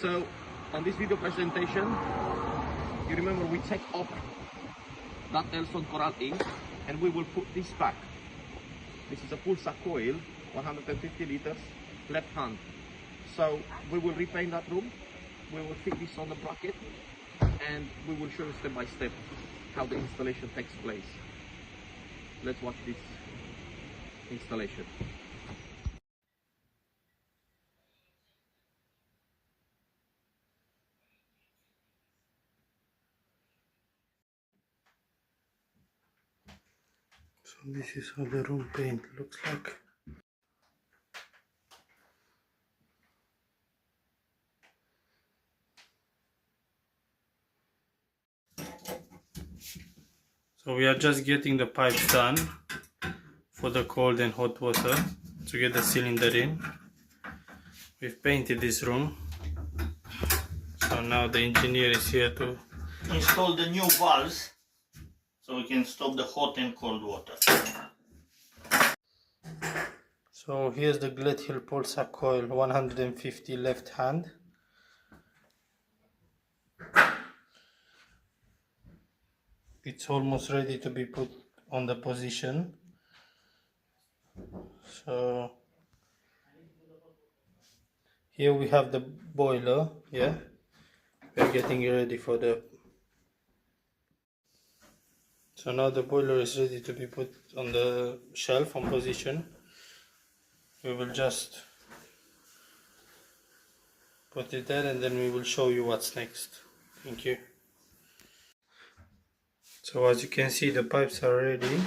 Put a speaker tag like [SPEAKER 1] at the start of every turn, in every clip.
[SPEAKER 1] So on this video presentation, you remember we take off that Elson Coral ink and we will put this back. This is a Pulsacoil, 150 liters, left hand. So we will repaint that room, we will fit this on the bracket, and we will show you step by step how the installation takes place. Let's watch this installation.
[SPEAKER 2] So this is how the room paint looks like. So we are just getting the pipes done for the cold and hot water to get the cylinder in. We've painted this room. So now the engineer is here to
[SPEAKER 3] install the new valves so we can stop the hot and cold water.
[SPEAKER 2] So here's the Gledhill Pulsacoil 150 left hand. It's almost ready to be put on the position. So here we have the boiler, yeah. We're getting it ready for the... So now the boiler is ready to be put on the shelf on position. We will just put it there and then we will show you what's next. Thank you. So as you can see, the pipes are ready.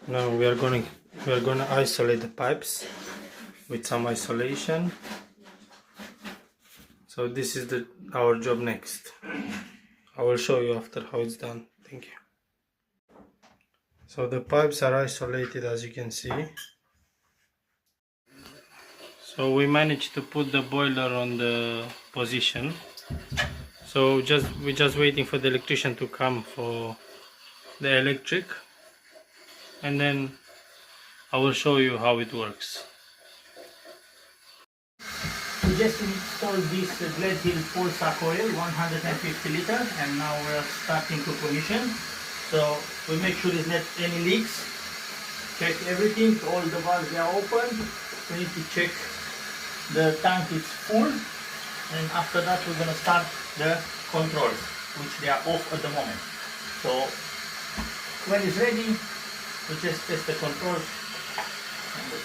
[SPEAKER 2] Now we are gonna isolate the pipes with some isolation. So this is our job next. I will show you after how it's done. Thank you. So the pipes are isolated, as you can see. So we managed to put the boiler on the position. So we're just waiting for the electrician to come for the electric, and then I will show you how it works.
[SPEAKER 3] We just installed this Gledhill Pulsacoil 150 liter, and now we are starting to commission. So we make sure there's not any leaks. Check everything, all the valves are open. We need to check the tank is full, and after that we're going to start the controls, which they are off at the moment. So when it's ready, we just test the controls and the